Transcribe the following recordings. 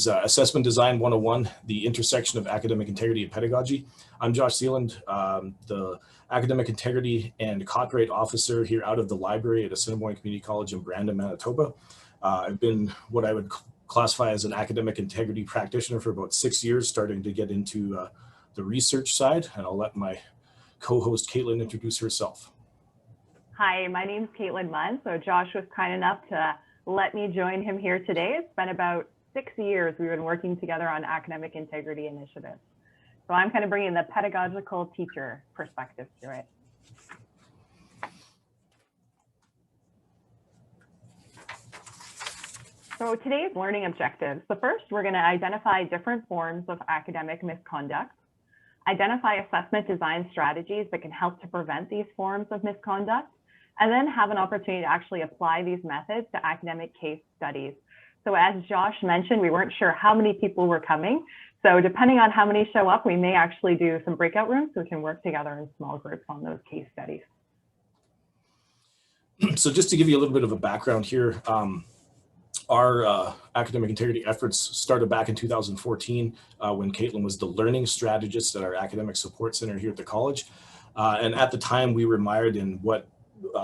is Assessment Design 101, the intersection of academic integrity and pedagogy. I'm Josh Seeland, the Academic Integrity and Copyright Officer here out of the library at Assiniboine Community College in Brandon, Manitoba. I've been what I would classify as an academic integrity practitioner for about 6 years, starting to get into the research side, and I'll let my co-host Caitlin introduce herself. Hi, my name is Caitlin Munn. So Josh was kind enough to let me join him here today. It's been about 6 years we've been working together on academic integrity initiatives. So I'm kind of bringing the pedagogical teacher perspective to it. So today's learning objectives. The first, we're going to identify different forms of academic misconduct, identify assessment design strategies that can help to prevent these forms of misconduct, and then have an opportunity to actually apply these methods to academic case studies. So as Josh mentioned, we weren't sure how many people were coming. So depending on how many show up, we may actually do some breakout rooms so we can work together in small groups on those case studies. So just to give you a little bit of a background here, our academic integrity efforts started back in 2014 when Caitlin was the learning strategist at our academic support center here at the college. And at the time we were mired in what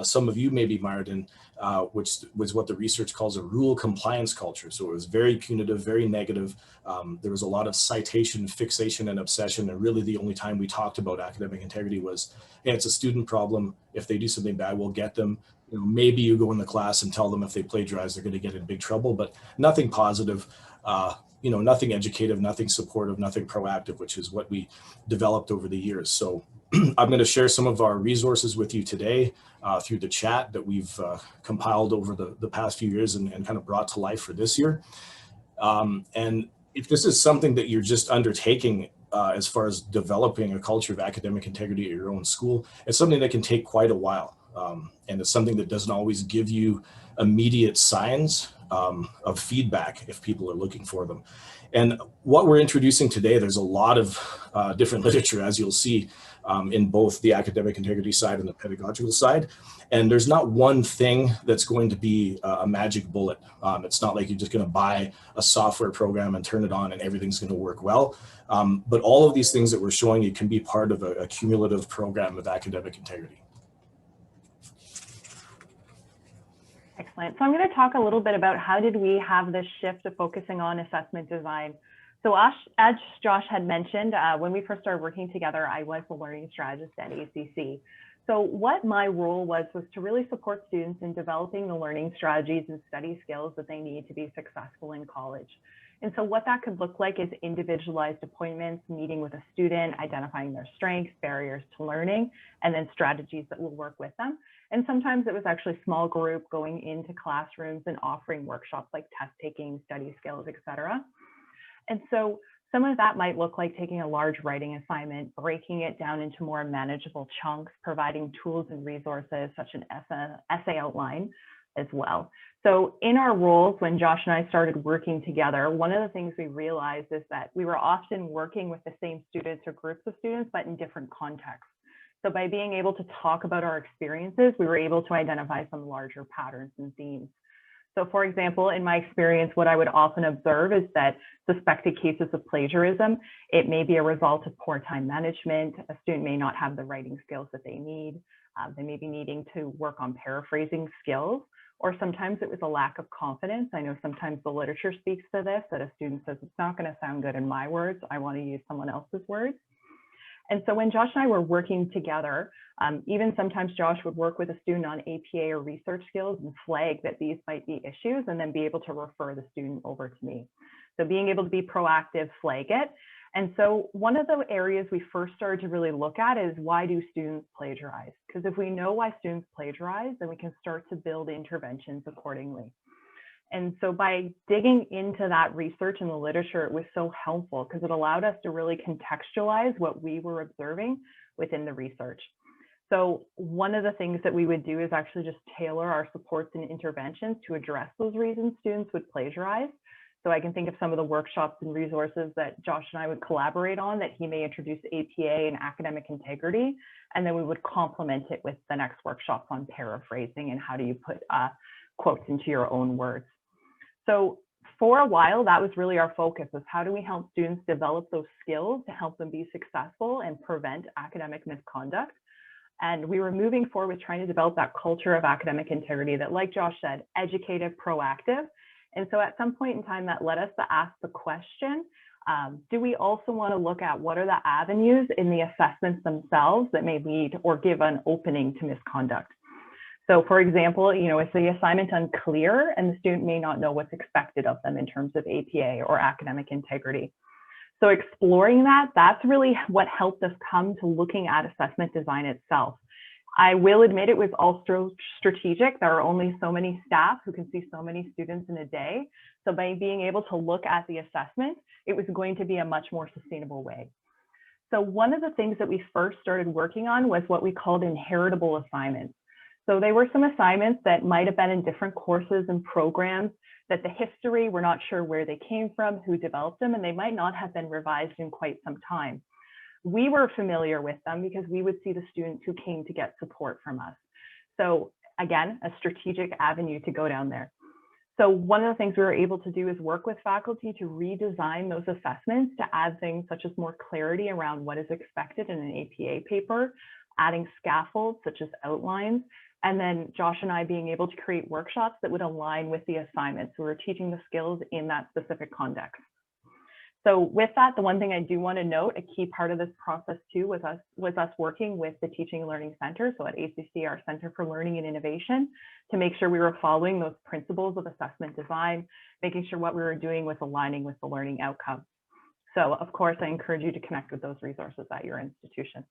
some of you may be mired in, which was what the research calls a rule compliance culture. So it was very punitive, very negative. There was a lot of citation, fixation, and obsession. And really the only time we talked about academic integrity was, hey, it's a student problem. If they do something bad, we'll get them. You know, maybe you go in the class and tell them if they plagiarize, they're going to get in big trouble, but nothing positive, you know, nothing educative, nothing supportive, nothing proactive, which is what we developed over the years. So I'm going to share some of our resources with you today through the chat that we've compiled over the past few years and kind of brought to life for this year. And if this is something that you're just undertaking as far as developing a culture of academic integrity at your own school, it's something that can take quite a while. And it's something that doesn't always give you immediate signs of feedback if people are looking for them. And what we're introducing today, there's a lot of different literature, as you'll see, in both the academic integrity side and the pedagogical side. And there's not one thing that's going to be a magic bullet. It's not like you're just going to buy a software program and turn it on and everything's going to work well. But all of these things that we're showing you can be part of a cumulative program of academic integrity. Excellent. So I'm going to talk a little bit about how did we have this shift to focusing on assessment design. So as Josh had mentioned, when we first started working together, I was the learning strategist at ACC. So what my role was to really support students in developing the learning strategies and study skills that they need to be successful in college. And so what that could look like is individualized appointments, meeting with a student, identifying their strengths, barriers to learning, and then strategies that will work with them. And sometimes it was actually small group going into classrooms and offering workshops like test taking, study skills, etc. And so some of that might look like taking a large writing assignment, breaking it down into more manageable chunks, providing tools and resources such as essay outline as well. So in our roles, when Josh and I started working together, one of the things we realized is that we were often working with the same students or groups of students, but in different contexts. So by being able to talk about our experiences, we were able to identify some larger patterns and themes. So for example, in my experience, what I would often observe is that suspected cases of plagiarism, it may be a result of poor time management. A student may not have the writing skills that they need. They may be needing to work on paraphrasing skills, or sometimes it was a lack of confidence. I know sometimes the literature speaks to this, that a student says, it's not going to sound good in my words. I want to use someone else's words. And so when Josh and I were working together, even sometimes Josh would work with a student on APA or research skills and flag that these might be issues and then be able to refer the student over to me. So being able to be proactive, flag it. And so one of the areas we first started to really look at is, why do students plagiarize? Because if we know why students plagiarize, then we can start to build interventions accordingly. And so by digging into that research and the literature, it was so helpful because it allowed us to really contextualize what we were observing within the research. So one of the things that we would do is actually just tailor our supports and interventions to address those reasons students would plagiarize. So I can think of some of the workshops and resources that Josh and I would collaborate on, that he may introduce APA and academic integrity, and then we would complement it with the next workshops on paraphrasing and how do you put quotes into your own words. So for a while, that was really our focus, was how do we help students develop those skills to help them be successful and prevent academic misconduct. And we were moving forward with trying to develop that culture of academic integrity that, like Josh said, educative, proactive. And so at some point in time, that led us to ask the question, do we also want to look at what are the avenues in the assessments themselves that may lead or give an opening to misconduct? So for example, is the assignment unclear and the student may not know what's expected of them in terms of APA or academic integrity? So exploring that, that's really what helped us come to looking at assessment design itself. I will admit it was also strategic. There are only so many staff who can see so many students in a day. So by being able to look at the assessment, it was going to be a much more sustainable way. So one of the things that we first started working on was what we called inheritable assignments. So they were some assignments that might have been in different courses and programs, that the history, we're not sure where they came from, who developed them, and they might not have been revised in quite some time. We were familiar with them because we would see the students who came to get support from us. So again, a strategic avenue to go down there. So one of the things we were able to do is work with faculty to redesign those assessments to add things such as more clarity around what is expected in an APA paper, adding scaffolds such as outlines, and then Josh and I being able to create workshops that would align with the assignment. So we're teaching the skills in that specific context. So with that, the one thing I do want to note, a key part of this process too was us working with the Teaching and Learning Center, so at ACC, our Center for Learning and Innovation, to make sure we were following those principles of assessment design, making sure what we were doing was aligning with the learning outcomes. So of course, I encourage you to connect with those resources at your institution.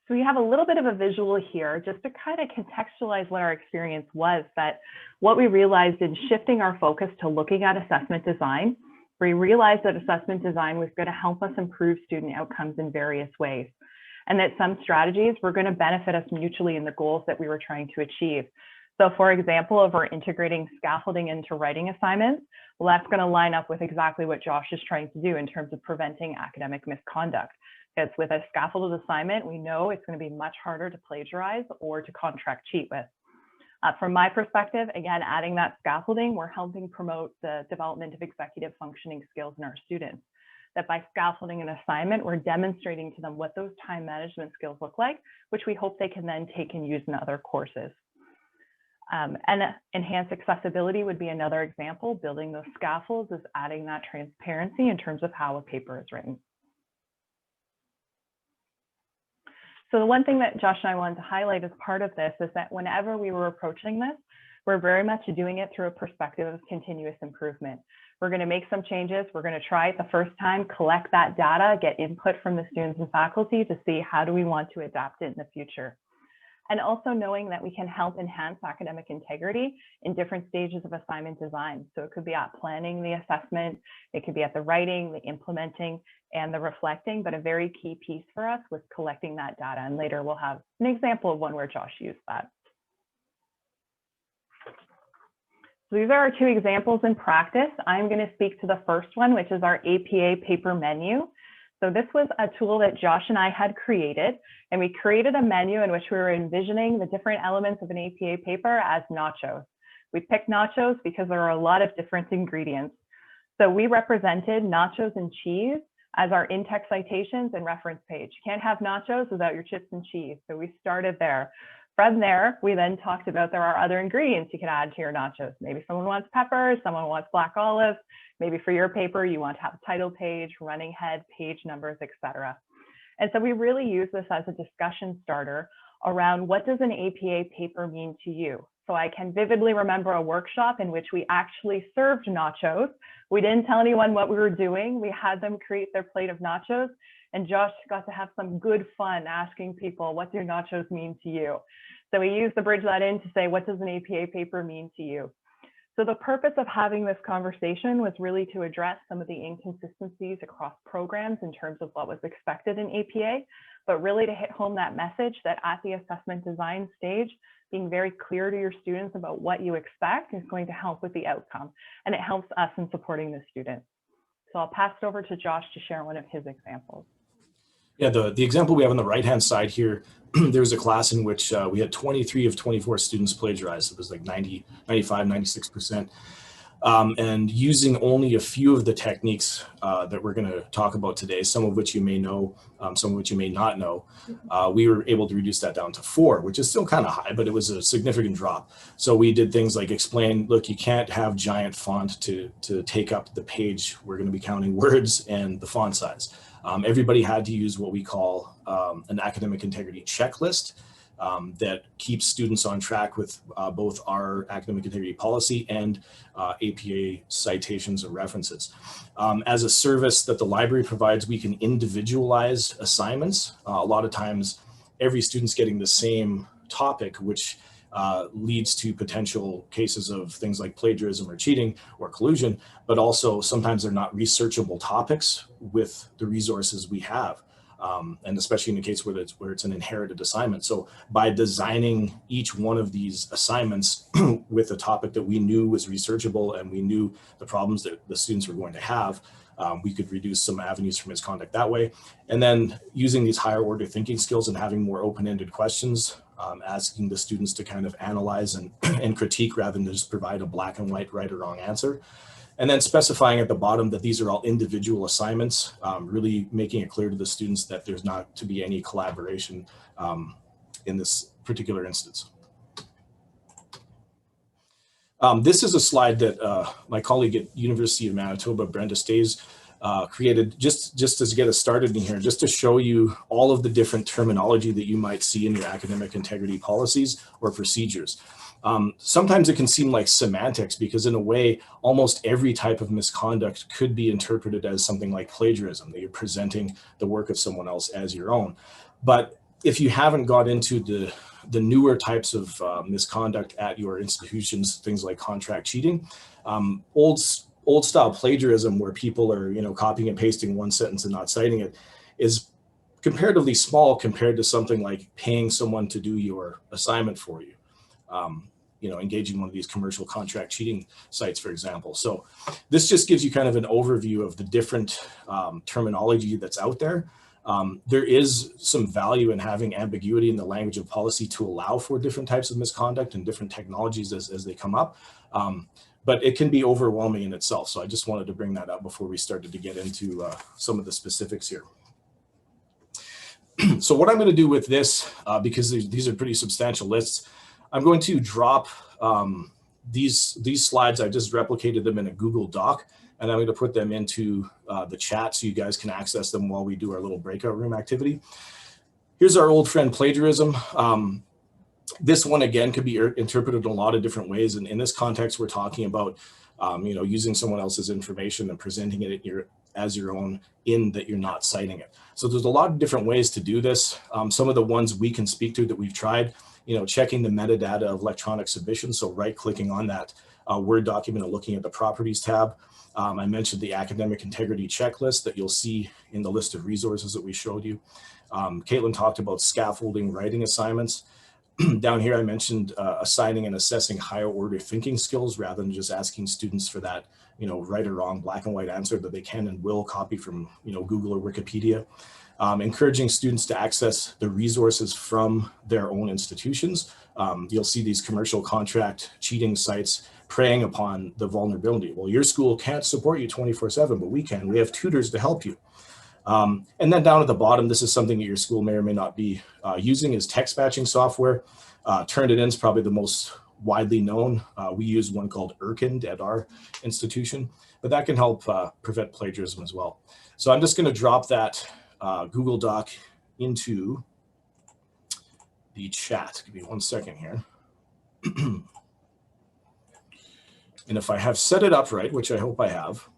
So we have a little bit of a visual here just to kind of contextualize what our experience was, that what we realized in shifting our focus to looking at assessment design, we realized that assessment design was going to help us improve student outcomes in various ways, and that some strategies were going to benefit us mutually in the goals that we were trying to achieve. So for example, if we're integrating scaffolding into writing assignments, well, that's going to line up with exactly what Josh is trying to do in terms of preventing academic misconduct. Because with a scaffolded assignment, we know it's going to be much harder to plagiarize or to contract cheat with. From my perspective, again, adding that scaffolding, we're helping promote the development of executive functioning skills in our students. That by scaffolding an assignment, we're demonstrating to them what those time management skills look like, which we hope they can then take and use in other courses. And enhanced accessibility would be another example. Building those scaffolds is adding that transparency in terms of how a paper is written. So the one thing that Josh and I wanted to highlight as part of this is that whenever we were approaching this, we're very much doing it through a perspective of continuous improvement. We're going to make some changes. We're going to try it the first time, collect that data, get input from the students and faculty to see how do we want to adapt it in the future. And also knowing that we can help enhance academic integrity in different stages of assignment design. So it could be at planning the assessment, it could be at the writing, the implementing, and the reflecting, but a very key piece for us was collecting that data. And later we'll have an example of one where Josh used that. So these are our two examples in practice. I'm going to speak to the first one, which is our APA paper menu. So this was a tool that Josh and I had created, and we created a menu in which we were envisioning the different elements of an APA paper as nachos. We picked nachos because there are a lot of different ingredients. So we represented nachos and cheese as our in-text citations and reference page. You can't have nachos without your chips and cheese. So we started there. From there, we then talked about there are other ingredients you can add to your nachos. Maybe someone wants peppers, someone wants black olives. Maybe for your paper, you want to have a title page, running head, page numbers, etc. And so we really use this as a discussion starter around what does an APA paper mean to you? So I can vividly remember a workshop in which we actually served nachos. We didn't tell anyone what we were doing. We had them create their plate of nachos, and Josh got to have some good fun asking people, what do nachos mean to you? So we used to bridge that in to say, what does an APA paper mean to you? So the purpose of having this conversation was really to address some of the inconsistencies across programs in terms of what was expected in APA, but really to hit home that message that at the assessment design stage, being very clear to your students about what you expect is going to help with the outcome, and it helps us in supporting the students. So I'll pass it over to Josh to share one of his examples. Yeah, the example we have on the right-hand side here, there was a class in which we had 23 of 24 students plagiarize. It was like 90, 95, 96%. And using only a few of the techniques that we're going to talk about today, some of which you may know, some of which you may not know, we were able to reduce that down to 4, which is still kind of high, but it was a significant drop. So we did things like explain, look, you can't have giant font to take up the page. We're going to be counting words and the font size. Everybody had to use what we call an academic integrity checklist. That keeps students on track with both our academic integrity policy and APA citations and references. As a service that the library provides, we can individualize assignments. A lot of times, every student's getting the same topic, which leads to potential cases of things like plagiarism or cheating or collusion, but also sometimes they're not researchable topics with the resources we have. And especially in the case where it's an inherited assignment. So by designing each one of these assignments with a topic that we knew was researchable and we knew the problems that the students were going to have, we could reduce some avenues for misconduct that way. And then using these higher order thinking skills and having more open-ended questions, asking the students to kind of analyze and critique rather than just provide a black and white right or wrong answer. And then specifying at the bottom that these are all individual assignments, really making it clear to the students that there's not to be any collaboration in this particular instance. This is a slide that my colleague at University of Manitoba, Brenda Stays, created just to get us started in here, just to show you all of the different terminology that you might see in your academic integrity policies or procedures. Sometimes it can seem like semantics because in a way, almost every type of misconduct could be interpreted as something like plagiarism, that you're presenting the work of someone else as your own. But if you haven't got into the newer types of misconduct at your institutions, things like contract cheating, old style plagiarism where people are, copying and pasting one sentence and not citing it is comparatively small compared to something like paying someone to do your assignment for you. Engaging one of these commercial contract cheating sites, for example. So this just gives you kind of an overview of the different terminology that's out there. There is some value in having ambiguity in the language of policy to allow for different types of misconduct and different technologies as they come up. But it can be overwhelming in itself. So I just wanted to bring that up before we started to get into some of the specifics here. So what I'm going to do with this, because these are pretty substantial lists, I'm going to drop these slides. I just replicated them in a Google Doc, and I'm going to put them into the chat so you guys can access them while we do our little breakout room activity. Here's our old friend plagiarism. This one, again, could be interpreted in a lot of different ways. And in this context, we're talking about using someone else's information and presenting it as your own in that you're not citing it. So there's a lot of different ways to do this. Some of the ones we can speak to that we've tried, checking the metadata of electronic submission. So right-clicking on that Word document and looking at the Properties tab. I mentioned the Academic Integrity Checklist that you'll see in the list of resources that we showed you. Caitlin talked about scaffolding writing assignments. Down here, I mentioned assigning and assessing higher order thinking skills rather than just asking students for that, right or wrong, black and white answer that they can and will copy from, Google or Wikipedia. Encouraging students to access the resources from their own institutions. You'll see these commercial contract cheating sites preying upon the vulnerability. Well, your school can't support you 24/7, but we can. We have tutors to help you. And then down at the bottom, this is something that your school may or may not be using, is text matching software. Turnitin is probably the most widely known. We use one called Erkind at our institution, but that can help prevent plagiarism as well. So I'm just going to drop that Google Doc into the chat. Give me 1 second here. And if I have set it up right, which I hope I have,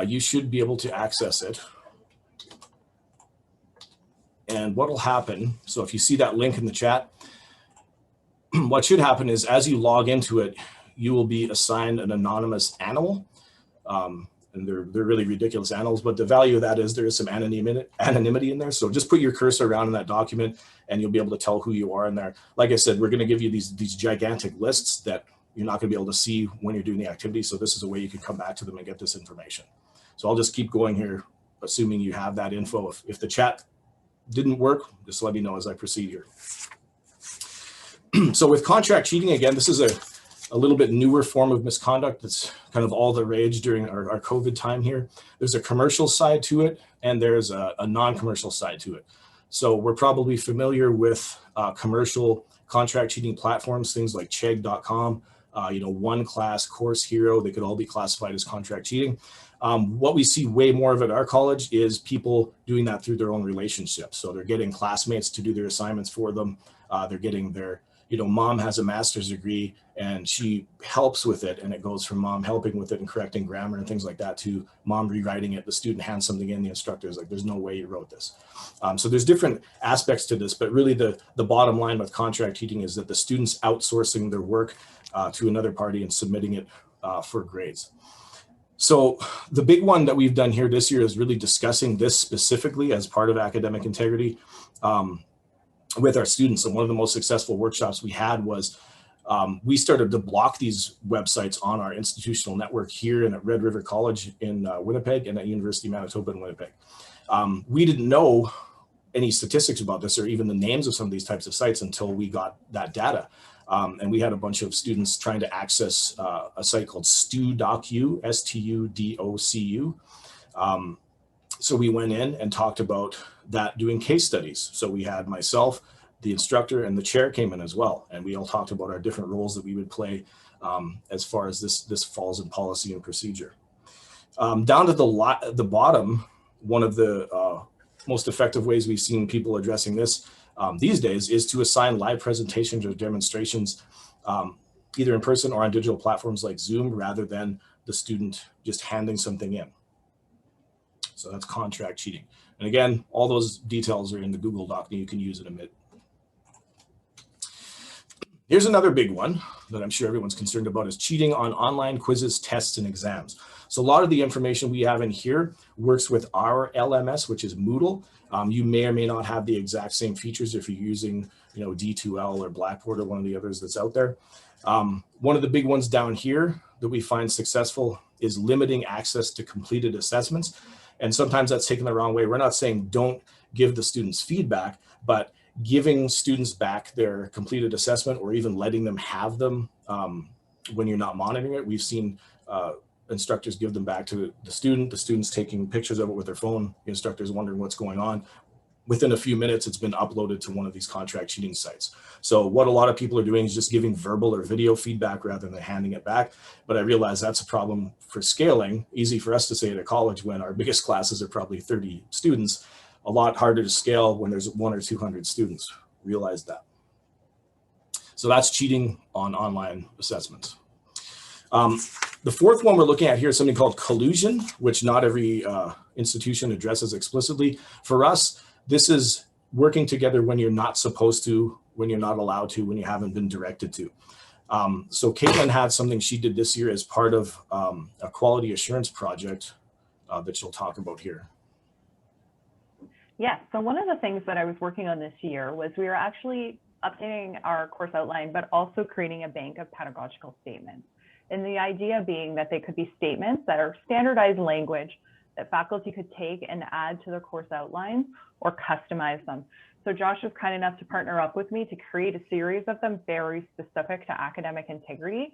you should be able to access it. And what will happen, so if you see that link in the chat, what should happen is as you log into it, you will be assigned an anonymous animal. And they're really ridiculous animals, but the value of that is there is some anonymity in there. So just put your cursor around in that document and you'll be able to tell who you are in there. Like I said, we're going to give you these gigantic lists that you're not going to be able to see when you're doing the activity. So this is a way you can come back to them and get this information. So I'll just keep going here assuming you have that info. If the chat didn't work, just let me know as I proceed here. So with contract cheating, again, this is a little bit newer form of misconduct that's kind of all the rage during our COVID time here. There's a commercial side to it, and there's a non-commercial side to it. So we're probably familiar with commercial contract cheating platforms, things like chegg.com, One Class, Course Hero, they could all be classified as contract cheating. What we see way more of at our college is people doing that through their own relationships. So they're getting classmates to do their assignments for them. They're getting their, mom has a master's degree and she helps with it, and it goes from mom helping with it and correcting grammar and things like that to mom rewriting it. The student hands something in, the instructor is like, there's no way you wrote this. So there's different aspects to this, but really the bottom line with contract cheating is that the student's outsourcing their work to another party and submitting it for grades. So the big one that we've done here this year is really discussing this specifically as part of academic integrity with our students. And one of the most successful workshops we had was we started to block these websites on our institutional network here and at Red River College in Winnipeg and at University of Manitoba in Winnipeg. We didn't know any statistics about this or even the names of some of these types of sites until we got that data. And we had a bunch of students trying to access a site called Studocu, S-T-U-D-O-C-U. So we went in and talked about that doing case studies. So we had myself, the instructor, and the chair came in as well. And we all talked about our different roles that we would play as far as this falls in policy and procedure. Down to the bottom, one of the most effective ways we've seen people addressing this these days is to assign live presentations or demonstrations either in person or on digital platforms like Zoom rather than the student just handing something in. So that's contract cheating. And again, all those details are in the Google Doc that you can use in a minute. Here's another big one that I'm sure everyone's concerned about is cheating on online quizzes, tests, and exams. So a lot of the information we have in here works with our LMS, which is Moodle. You may or may not have the exact same features if you're using, D2L or Blackboard or one of the others that's out there. One of the big ones down here that we find successful is limiting access to completed assessments. And sometimes that's taken the wrong way. We're not saying don't give the students feedback, but giving students back their completed assessment or even letting them have them when you're not monitoring it. We've seen instructors give them back to the students taking pictures of it with their phone, the instructors wondering what's going on. Within a few minutes, it's been uploaded to one of these contract cheating sites. So what a lot of people are doing is just giving verbal or video feedback rather than handing it back. But I realize that's a problem for scaling. Easy for us to say at a college when our biggest classes are probably 30 students. A lot harder to scale when there's 100 or 200 students. Realize that. So that's cheating on online assessments. The fourth one we're looking at here is something called collusion, which not every institution addresses explicitly. For us, this is working together when you're not supposed to, when you're not allowed to, when you haven't been directed to. So Caitlin had something she did this year as part of a quality assurance project that she'll talk about here. Yeah, so one of the things that I was working on this year was we were actually updating our course outline, but also creating a bank of pedagogical statements. And the idea being that they could be statements that are standardized language that faculty could take and add to their course outlines or customize them. So Josh was kind enough to partner up with me to create a series of them very specific to academic integrity.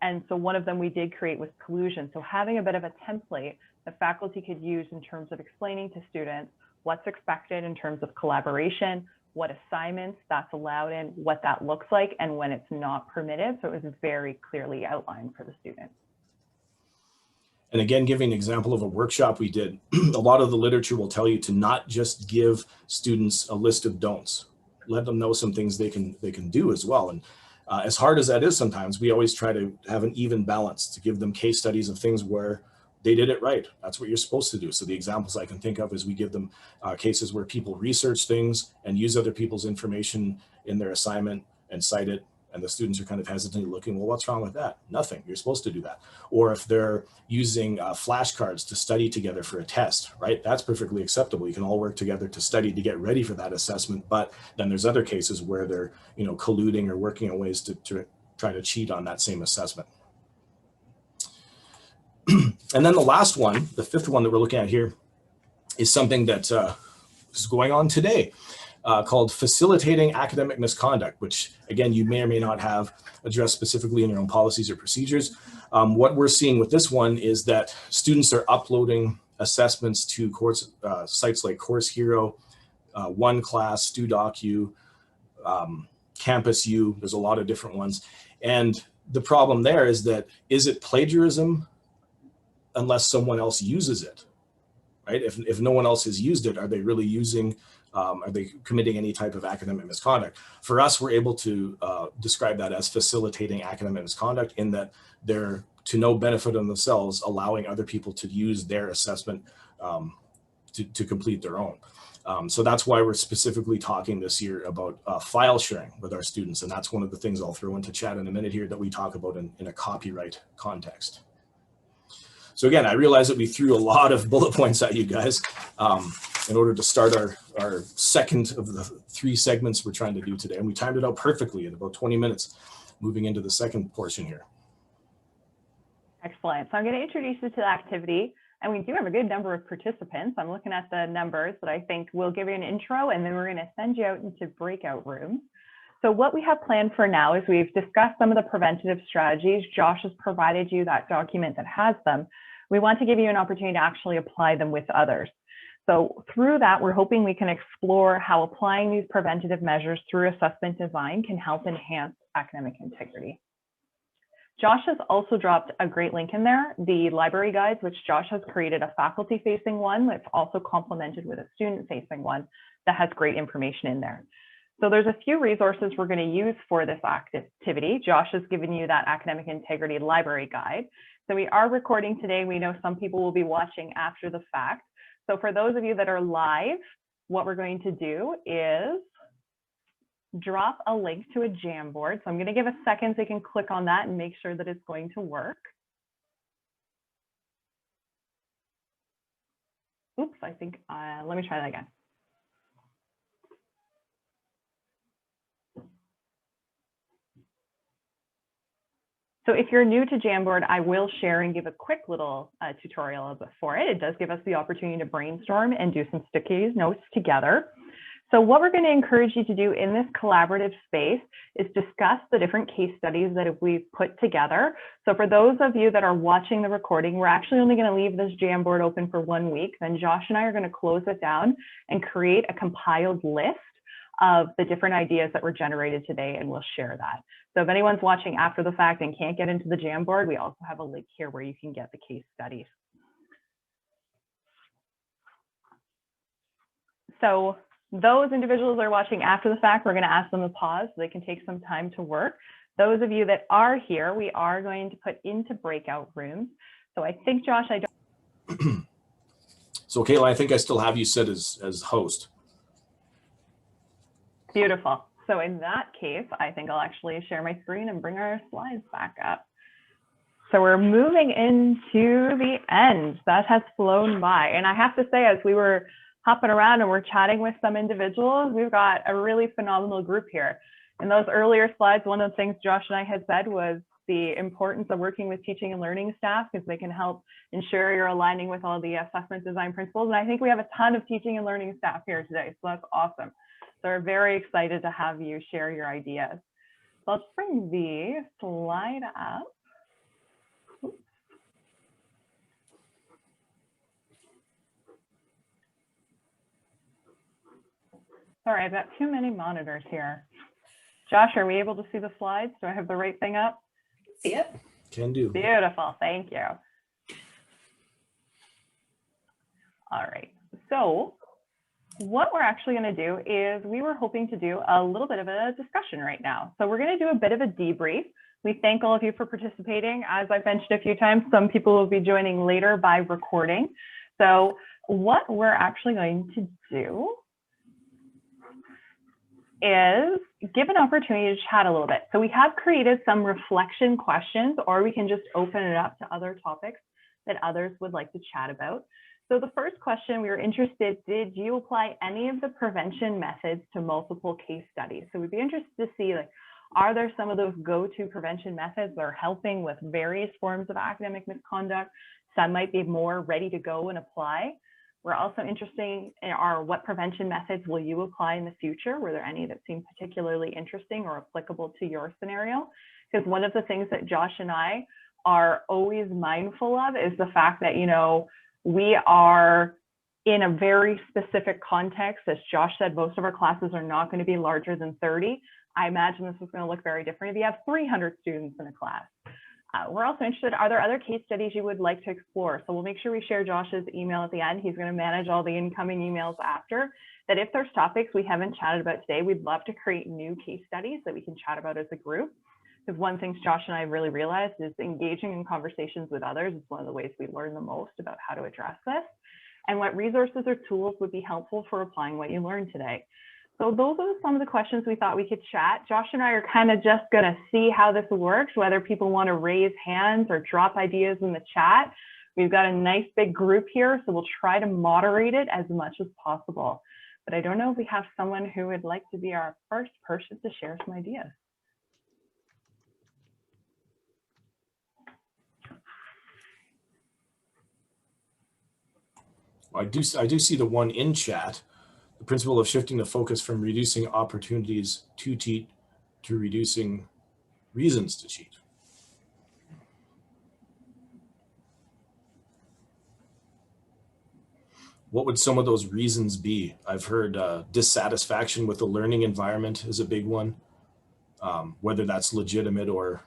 And so one of them we did create was collusion. So having a bit of a template that faculty could use in terms of explaining to students what's expected in terms of collaboration, what assignments that's allowed in, what that looks like, and when it's not permitted. So it was very clearly outlined for the students. And again, giving an example of a workshop we did, a lot of the literature will tell you to not just give students a list of don'ts. Let them know some things they can do as well. And as hard as that is sometimes, we always try to have an even balance to give them case studies of things where they did it right. That's what you're supposed to do. So the examples I can think of is we give them cases where people research things and use other people's information in their assignment and cite it. And the students are kind of hesitantly looking, well, what's wrong with that? Nothing, you're supposed to do that. Or if they're using flashcards to study together for a test, right? That's perfectly acceptable. You can all work together to study to get ready for that assessment. But then there's other cases where they're, colluding or working on ways to try to cheat on that same assessment. And then the last one, the fifth one that we're looking at here, is something that is going on today called facilitating academic misconduct, which again, you may or may not have addressed specifically in your own policies or procedures. What we're seeing with this one is that students are uploading assessments to sites like Course Hero, OneClass, StuDocu, Campus U. There's a lot of different ones. And the problem there is that, is it plagiarism unless someone else uses it, right? If no one else has used it, are they really using, are they committing any type of academic misconduct? For us, we're able to describe that as facilitating academic misconduct, in that they're, to no benefit of themselves, allowing other people to use their assessment to complete their own. So that's why we're specifically talking this year about file sharing with our students. And that's one of the things I'll throw into chat in a minute here that we talk about in a copyright context. So again, I realize that we threw a lot of bullet points at you guys in order to start our second of the 3 segments we're trying to do today. And we timed it out perfectly at about 20 minutes, moving into the second portion here. Excellent. So I'm going to introduce you to the activity. And we do have a good number of participants. I'm looking at the numbers that I think will give you an intro, and then we're going to send you out into breakout rooms. So what we have planned for now is we've discussed some of the preventative strategies. Josh has provided you that document that has them. We want to give you an opportunity to actually apply them with others. So through that, we're hoping we can explore how applying these preventative measures through assessment design can help enhance academic integrity. Josh has also dropped a great link in there, the library guides, which Josh has created a faculty-facing one that's also complemented with a student-facing one that has great information in there. So there's a few resources we're going to use for this activity. Josh has given you that academic integrity library guide. So we are recording today. We know some people will be watching after the fact. So for those of you that are live, what we're going to do is drop a link to a Jamboard. So I'm going to give a second so you can click on that and make sure that it's going to work. Oops, I think, let me try that again. So if you're new to Jamboard, I will share and give a quick little tutorial for it. It does give us the opportunity to brainstorm and do some sticky notes together. So what we're going to encourage you to do in this collaborative space is discuss the different case studies that we've put together. So for those of you that are watching the recording, we're actually only going to leave this Jamboard open for 1 week. Then Josh and I are going to close it down and create a compiled list of the different ideas that were generated today, and we'll share that. So if anyone's watching after the fact and can't get into the Jamboard, we also have a link here where you can get the case studies. So those individuals that are watching after the fact, we're going to ask them to pause so they can take some time to work. Those of you that are here, we are going to put into breakout rooms. So I think, Josh, I don't. So Caitlin, I think I still have you set as host. Beautiful. So in that case, I think I'll actually share my screen and bring our slides back up. So we're moving into the end. That has flown by. And I have to say, as we were hopping around and we're chatting with some individuals, we've got a really phenomenal group here. In those earlier slides, one of the things Josh and I had said was the importance of working with teaching and learning staff, because they can help ensure you're aligning with all the assessment design principles. And I think we have a ton of teaching and learning staff here today, so that's awesome. So we're very excited to have you share your ideas. So let's bring the slide up. Oops. Sorry, I've got too many monitors here. Josh, are we able to see the slides? Do I have the right thing up? See it? Can do. Beautiful, thank you. All right, so what we're actually going to do is we were hoping to do a little bit of a discussion right now. So we're going to do a bit of a debrief. We thank all of you for participating. As I've mentioned a few times, some people will be joining later by recording. So what we're actually going to do is give an opportunity to chat a little bit. So we have created some reflection questions, or we can just open it up to other topics that others would like to chat about. So the first question, we were interested, did you apply any of the prevention methods to multiple case studies? So we'd be interested to see, like, are there some of those go-to prevention methods that are helping with various forms of academic misconduct? Some might be more ready to go and apply. We're also interested in what prevention methods will you apply in the future? Were there any that seem particularly interesting or applicable to your scenario? Because one of the things that Josh and I are always mindful of is the fact that, you know, we are in a very specific context. As Josh said, most of our classes are not going to be larger than 30. I imagine this is going to look very different if you have 300 students in a class. We're also interested, are there other case studies you would like to explore? So we'll make sure we share Josh's email at the end. He's going to manage all the incoming emails after. That if there's topics we haven't chatted about today, we'd love to create new case studies that we can chat about as a group. Because one thing Josh and I really realized is engaging in conversations with others is one of the ways we learn the most about how to address this, and what resources or tools would be helpful for applying what you learned today. So those are some of the questions we thought we could chat. Josh and I are kind of just going to see how this works, whether people want to raise hands or drop ideas in the chat. We've got a nice big group here, so we'll try to moderate it as much as possible. But I don't know if we have someone who would like to be our first person to share some ideas. I do see the one in chat. The principle of shifting the focus from reducing opportunities to cheat to reducing reasons to cheat. What would some of those reasons be? I've heard dissatisfaction with the learning environment is a big one. Whether that's legitimate or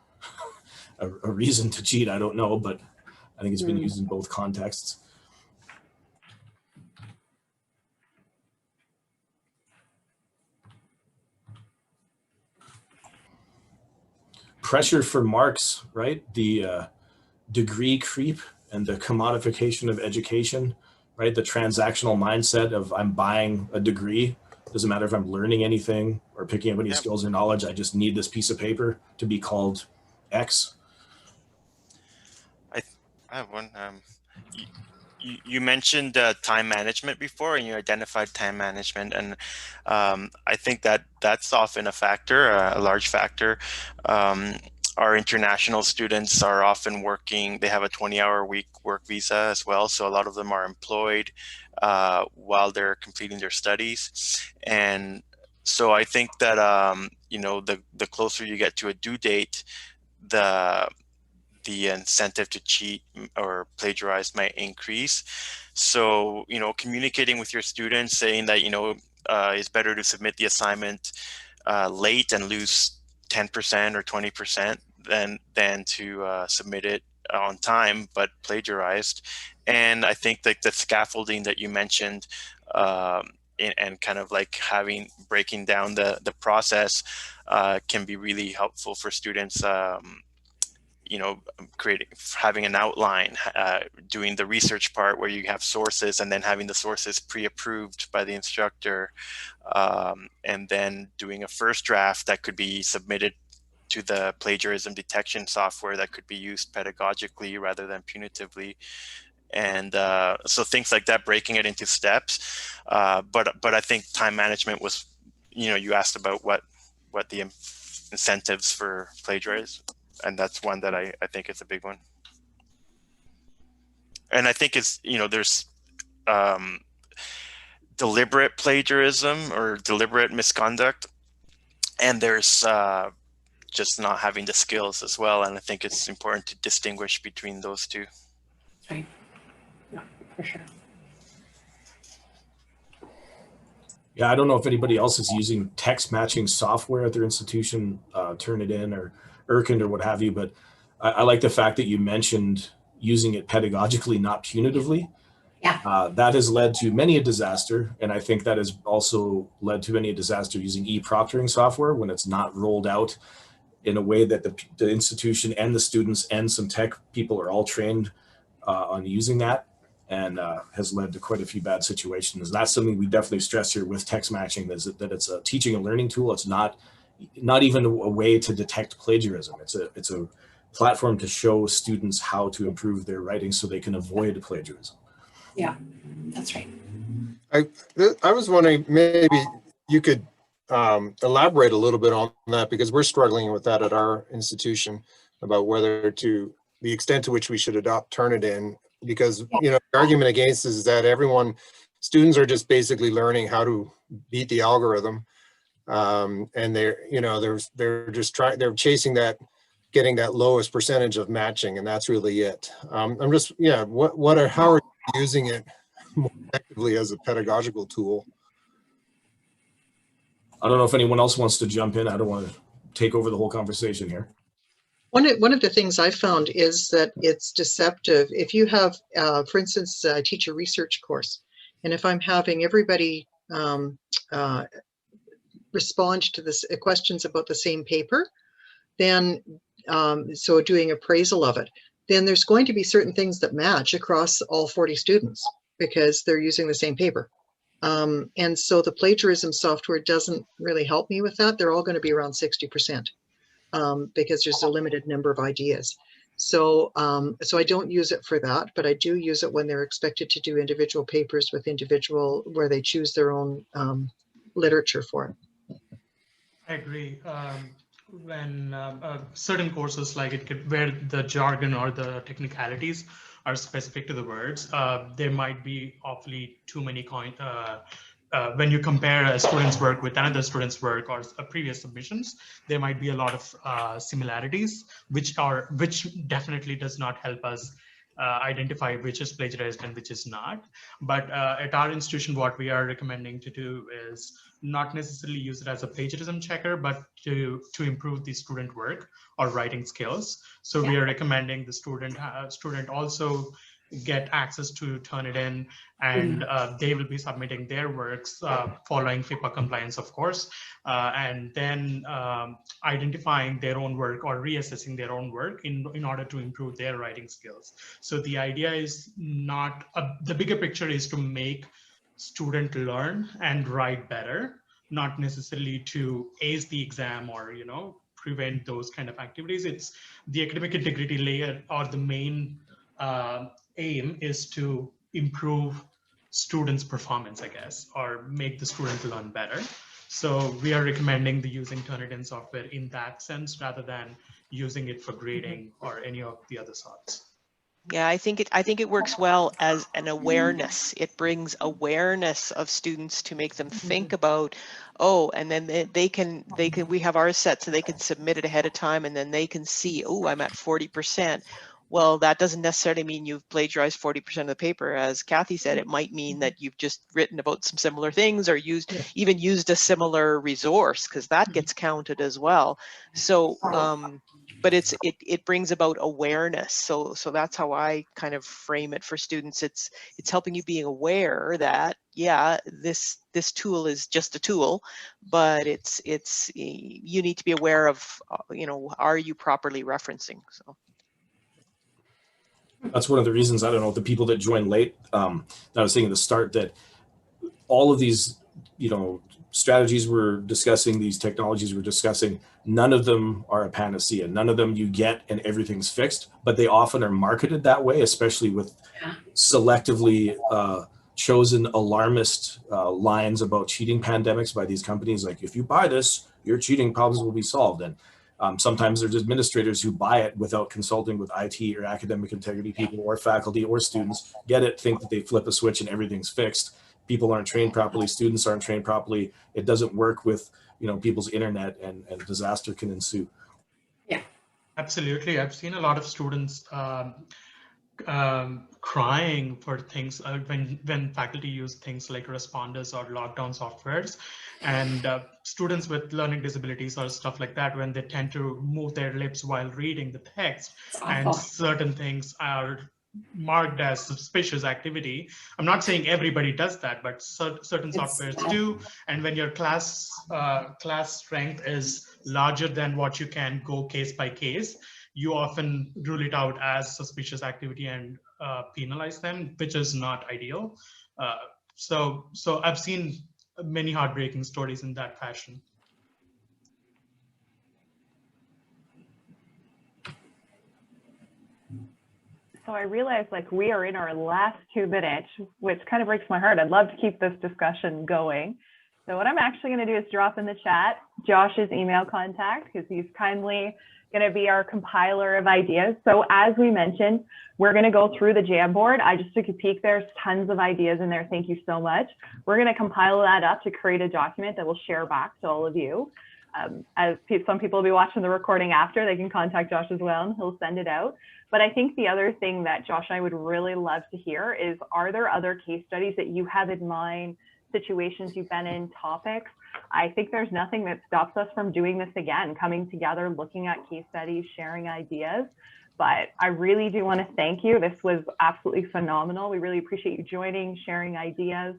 a reason to cheat, I don't know, but I think it's been used in both contexts. Pressure for marks, right? The degree creep and the commodification of education, right? The transactional mindset of I'm buying a degree. Doesn't matter if I'm learning anything or picking up any skills or knowledge. I just need this piece of paper to be called X. I have one. You mentioned time management before, and you identified time management, and I think that that's often a factor, a large factor. Our international students are often working, they have a 20-hour week work visa as well, so a lot of them are employed while they're completing their studies. And so I think that, you know, the closer you get to a due date, the incentive to cheat or plagiarize might increase. So, you know, communicating with your students, saying that, you know, it's better to submit the assignment late and lose 10% or 20% than to submit it on time but plagiarized. And I think that the scaffolding that you mentioned and kind of like breaking down the process can be really helpful for students. You know, having an outline, doing the research part where you have sources, and then having the sources pre-approved by the instructor, and then doing a first draft that could be submitted to the plagiarism detection software that could be used pedagogically rather than punitively. And so things like that, breaking it into steps. But I think time management was, you know, you asked about what the incentives for plagiarism. And that's one that I think is a big one. And I think it's, you know, there's deliberate plagiarism or deliberate misconduct, and there's just not having the skills as well. And I think it's important to distinguish between those two. Right. Yeah, for sure. Yeah, I don't know if anybody else is using text matching software at their institution, Turnitin or Irkand or what have you, but I like the fact that you mentioned using it pedagogically, not punitively. Yeah. That has led to many a disaster, and I think that has also led to many a disaster using e-proctoring software when it's not rolled out in a way that the institution and the students and some tech people are all trained on using that, and has led to quite a few bad situations. And that's something we definitely stress here with text matching, is that it's a teaching and learning tool. It's not even a way to detect plagiarism. It's a platform to show students how to improve their writing so they can avoid plagiarism. Yeah, that's right. I was wondering, maybe you could elaborate a little bit on that, because we're struggling with that at our institution about whether the extent to which we should adopt Turnitin because, you know, the argument against is that students are just basically learning how to beat the algorithm. And they're, you know, they're chasing that, getting that lowest percentage of matching, and that's really it. I'm just, yeah, how are you using it more effectively as a pedagogical tool? I don't know if anyone else wants to jump in. I don't want to take over the whole conversation here. One of the things I found is that it's deceptive. If you have, for instance, I teach a research course, and if I'm having everybody respond to this questions about the same paper, then so doing appraisal of it, then there's going to be certain things that match across all 40 students because they're using the same paper. And so the plagiarism software doesn't really help me with that. They're all going to be around 60%. Because there's a limited number of ideas. So I don't use it for that, but I do use it when they're expected to do individual papers with where they choose their own literature for it. I agree. When certain courses where the jargon or the technicalities are specific to the words, there might be awfully too many when you compare a student's work with another student's work or previous submissions, there might be a lot of similarities, which definitely does not help us identify which is plagiarized and which is not. But at our institution, what we are recommending to do is not necessarily use it as a plagiarism checker, but to improve the student work or writing skills. So we are recommending the student also get access to Turnitin, and they will be submitting their works following FIPA compliance, of course, and then identifying their own work or reassessing their own work in order to improve their writing skills. So the idea is not, the bigger picture is to make student learn and write better, not necessarily to ace the exam or, you know, prevent those kind of activities. It's the academic integrity layer, or the main aim is to improve students' performance, I guess, or make the student learn better. So we are recommending the using Turnitin software in that sense, rather than using it for grading or any of the other sorts. Yeah, I think it works well as an awareness. It brings awareness of students to make them think about, oh, and then we have our set so they can submit it ahead of time, and then they can see, oh, I'm at 40%. Well, that doesn't necessarily mean you've plagiarized 40% of the paper. As Kathy said, it might mean that you've just written about some similar things, or even used a similar resource, because that gets counted as well. So but it brings about awareness. So that's how I kind of frame it for students. It's helping you being aware that, yeah, this tool is just a tool, but you need to be aware of, you know, are you properly referencing? So that's one of the reasons, I don't know, the people that joined late, that I was saying at the start, that all of these, you know, strategies we're discussing, these technologies we're discussing, none of them are a panacea. None of them you get and everything's fixed, but they often are marketed that way, especially with selectively chosen alarmist lines about cheating pandemics by these companies. Like, if you buy this, your cheating problems will be solved. And sometimes there's administrators who buy it without consulting with IT or academic integrity people or faculty or students, get it, think that they flip a switch and everything's fixed. People aren't trained properly, students aren't trained properly. It doesn't work with, you know, people's internet, and disaster can ensue. Yeah, absolutely. I've seen a lot of students crying for things when faculty use things like responders or lockdown softwares, and students with learning disabilities or stuff like that, when they tend to move their lips while reading the text, and certain things are marked as suspicious activity. I'm not saying everybody does that, but certain softwares do. And when your class strength is larger than what you can go case by case, you often rule it out as suspicious activity and penalize them, which is not ideal. So I've seen many heartbreaking stories in that fashion. So I realize, like, we are in our last 2 minutes, which kind of breaks my heart. I'd love to keep this discussion going. So what I'm actually going to do is drop in the chat Josh's email contact, because he's kindly going to be our compiler of ideas. So as we mentioned, we're going to go through the Jamboard. I just took a peek. There's tons of ideas in there. Thank you so much. We're going to compile that up to create a document that we'll share back to all of you. As some people will be watching the recording after, they can contact Josh as well and he'll send it out. But I think the other thing that Josh and I would really love to hear is, are there other case studies that you have in mind, situations you've been in, topics? I think there's nothing that stops us from doing this again, coming together, looking at case studies, sharing ideas. But I really do want to thank you. This was absolutely phenomenal. We really appreciate you joining, sharing ideas.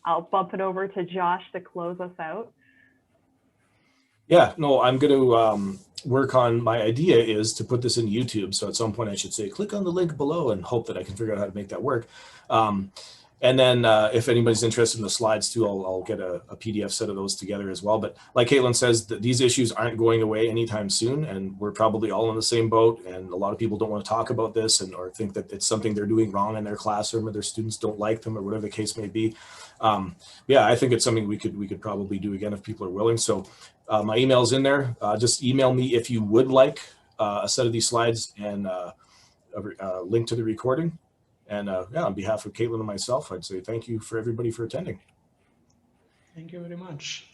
I'll bump it over to Josh to close us out. Yeah, no, I'm going to work on, my idea is to put this in YouTube. So at some point I should say, click on the link below, and hope that I can figure out how to make that work. And then if anybody's interested in the slides too, I'll get a PDF set of those together as well. But like Caitlin says, that these issues aren't going away anytime soon, and we're probably all in the same boat. And a lot of people don't want to talk about this, and or think that it's something they're doing wrong in their classroom, or their students don't like them, or whatever the case may be. Yeah, I think it's something we could probably do again if people are willing. So my email's in there. Just email me if you would like a set of these slides and a link to the recording. And yeah, on behalf of Caitlin and myself, I'd say thank you for everybody for attending. Thank you very much.